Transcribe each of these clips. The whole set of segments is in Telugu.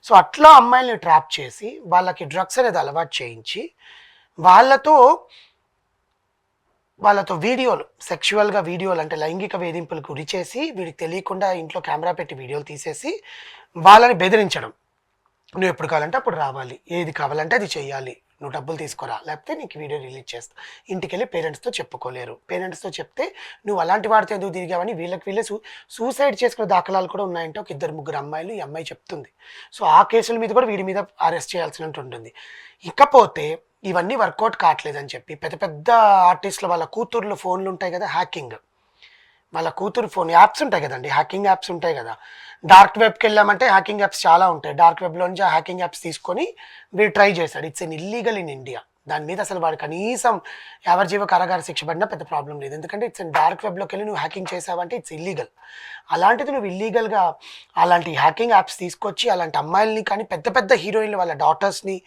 సో అట్లా అమ్మాయిల్ని ట్రాప్ చేసి వాళ్ళకి డ్రగ్స్ అనేది అలవాటు చేయించి వాళ్ళతో వాళ్ళతో వీడియోలు సెక్షువల్గా వీడియోలు అంటే లైంగిక వేధింపులకు గురి చేసి వీడికి తెలియకుండా ఇంట్లో కెమెరా పెట్టి వీడియోలు తీసేసి వాళ్ళని బెదిరించడం. నువ్వు ఎప్పుడు కావాలంటే అప్పుడు రావాలి, ఏది కావాలంటే అది చెయ్యాలి, నువ్వు డబ్బులు తీసుకురా, లేకపోతే నీకు వీడియో రిలీజ్ చేస్తా. ఇంటికి వెళ్ళి పేరెంట్స్తో చెప్పుకోలేరు. పేరెంట్స్తో చెప్తే నువ్వు అలాంటి వాడితో ఎందుకు తిరిగావని వీళ్ళకి వీళ్ళే సూసైడ్ చేసుకునే దాఖలాలు కూడా ఉన్నాయంటే ఒక 2-3 అమ్మాయిలు ఈ అమ్మాయి చెప్తుంది. సో ఆ కేసుల మీద కూడా వీడి మీద అరెస్ట్ చేయాల్సినట్టు ఉంటుంది. ఇకపోతే ఇవన్నీ వర్కౌట్ కావట్లేదని చెప్పి పెద్ద పెద్ద ఆర్టిస్టులు వాళ్ళ కూతుర్లు ఫోన్లు ఉంటాయి కదా, హ్యాకింగ్, వాళ్ళ కూతురు ఫోన్ యాప్స్ ఉంటాయి కదండి, హ్యాకింగ్ యాప్స్ ఉంటాయి కదా. డార్క్ వెబ్కి వెళ్ళామంటే హ్యాకింగ్ యాప్స్ చాలా ఉంటాయి. డార్క్ వెబ్లో నుంచి ఆ హ్యాకింగ్ యాప్స్ తీసుకొని వీడు ట్రై చేశాడు. It's an illegal in India. దాని మీద అసలు వాడు కనీసం యావజ్జీవ కారాగార శిక్ష పడినా పెద్ద ప్రాబ్లం లేదు. ఎందుకంటే ఇట్స్ డార్క్ వెబ్లోకి వెళ్ళి నువ్వు హ్యాకింగ్ చేసావంటే ఇట్స్ ఇల్లీగల్. అలాంటిది నువ్వు ఇల్లీగల్గా అలాంటి హ్యాకింగ్ యాప్స్ తీసుకొచ్చి అలాంటి అమ్మాయిల్ని కానీ పెద్ద పెద్ద హీరోయిన్లు వాళ్ళ డాటర్స్ని,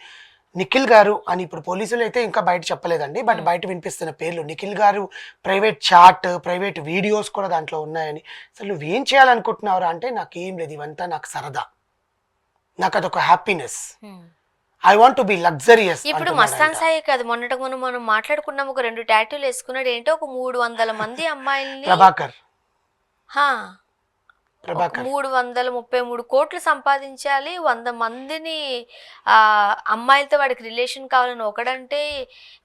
నిఖిల్ గారు అని ఇప్పుడు పోలీసులు అయితే ఇంకా బయట చెప్పలేదండి, బట్ బయట వినిపిస్తున్న పేర్లు నిఖిల్ గారు ప్రైవేట్ చాట్, ప్రైవేట్ వీడియోస్ కూడా దాంట్లో ఉన్నాయని. అసలు నువ్వేం చేయాలనుకుంటున్నావురా అంటే నాకేం లేదు, ఇవంతా నాకు సరదా, నాకు అదొక happiness, I want to be luxurious. ఇప్పుడు మస్తాన్ సాయి కాదు, మొన్నటి మనం మాట్లాడుకున్నాం, ఒక 2 టాటూలు వేసుకున్నాడు. ఏంటో ఒక 300 మంది అమ్మాయిల్ని, ప్రభాకర్ 333 కోట్లు సంపాదించాలి, 100 మందిని అమ్మాయిలతో వాడికి రిలేషన్ కావాలని ఒకడంటే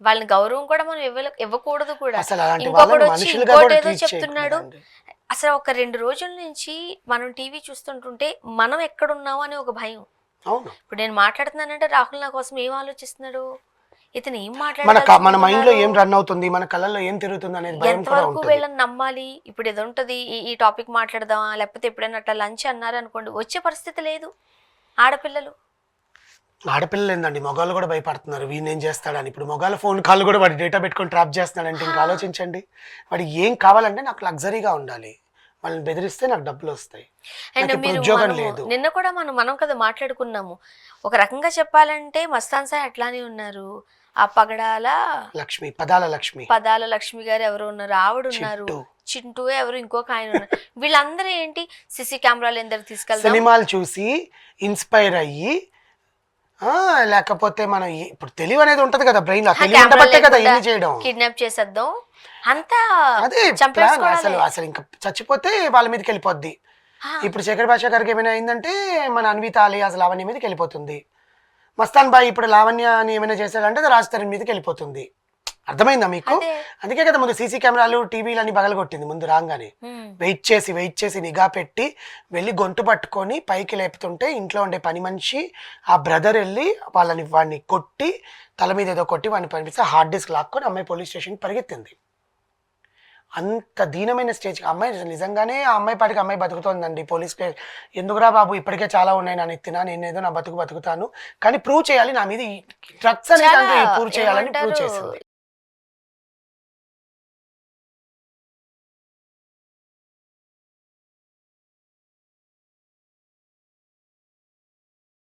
వాళ్ళని గౌరవం కూడా మనం ఇవ్వకూడదు కూడా. ఇంకొకటి వచ్చి ఇంకోటి ఏదో చెప్తున్నాడు. అసలు ఒక 2 రోజుల నుంచి మనం టీవీ చూస్తుంటుంటే మనం ఎక్కడున్నాము అని ఒక భయం. ఇప్పుడు నేను మాట్లాడుతున్నానంటే రాహుల్ నా కోసం ఏం ఆలోచిస్తున్నాడు, ఇతను ఏం మాట్లాడాలి, మన మైండ్ లో ఏం రన్ అవుతుంది, మన కళ్ళల్లో ఏం తిరుగుతుంది అనేది భయం కూడా ఉంటుంది. ఎంతవరకు వీళ్ళని నమ్మాలి. ఇప్పుడు ఏదో ఉంటది, ఈ టాపిక్ మాట్లాడదామా, లేకపోతే ఎప్పుడైనా అట్లా లంచ్ అన్నారు అనుకోండి, వచ్చే పరిస్థితి లేదు. ఆడపిల్లలు ఏందండి, మగవాళ్ళు కూడా భయపడుతున్నారు వీడిని ఏం చేస్తాడని. ఇప్పుడు మగవాళ్ళ ఫోన్ కాల్ కూడా వాడి డేటా పెట్టుకొని ట్రాప్ చేస్తున్నాడంటే ఇంకా ఆలోచించండి. వాడి ఏం కావాలంటే నాకు లగ్జరీగా ఉండాలి, వాళ్ళని బెదిరిస్తే నాకు డబ్బులు వస్తాయి, ఉద్యోగం లేదు. నిన్న కూడా మనం కదా మాట్లాడుకున్నాము. ఒక రకంగా చెప్పాలంటే మస్తాన్ సాయి అట్లానే ఉన్నారు. ఆ పగడాల లక్ష్మి, పదాల లక్ష్మి గారు ఎవరు ఉన్నారు, ఆవిడ ఉన్నారు, చింటూ ఎవరు, ఇంకొక ఆయన ఉన్నారు. వీళ్ళందరూ ఏంటి సిసి కెమెరాలు ఎందరు తీసుకెళ్తారు, సినిమాలు చూసి ఇన్స్పైర్ అయ్యి, లేకపోతే మనం ఇప్పుడు తెలివి అనేది ఉంటది కదా బ్రెయిన్ లో, చేయడం, కిడ్నాప్ చేసేద్దాం అంతా, అదే అసలు ఇంకా చచ్చిపోతే వాళ్ళ మీదకి వెళ్ళిపోద్ది. ఇప్పుడు శేఖర్ భాష గారికి ఏమైనా అయిందంటే మన అన్విత అలియాస్ లావణ్య మీదకి వెళ్ళిపోతుంది. మస్తాన్ బాయ్ ఇప్పుడు లావణ్య అని ఏమైనా చేశాడంటే రాజ్ తరుణ్ మీదకి వెళ్ళిపోతుంది. అర్థమైందా మీకు? అందుకే కదా ముందు సీసీ కెమెరాలు, టీవీలు అని బగలగొట్టింది. ముందు రాగానే వెయిట్ చేసి నిఘా పెట్టి వెళ్ళి గొంతు పట్టుకొని పైకి లేపుతుంటే ఇంట్లో ఉండే పని మనిషి ఆ బ్రదర్ వెళ్ళి వాడిని కొట్టి తల మీద ఏదో కొట్టి వాడిని పంపిస్తే హార్డ్ డిస్క్ లాక్కొని అమ్మాయి పోలీస్ స్టేషన్కి పరిగెత్తింది. అంత దీనమైన స్టేజ్ అమ్మాయి నిజంగానే ఆ అమ్మాయి పాటికి అమ్మాయి బతుకుతోందండి. పోలీసులు ఎందుకురా బాబు ఇప్పటికే చాలా ఉన్నాయి నా నెత్తిన, నేనేదో నా బతుకుతాను కానీ ప్రూవ్ చేయాలి నా మీద డ్రగ్స్ అనేది ప్రూవ్ చేయాలని ప్రూవ్ చేసింది.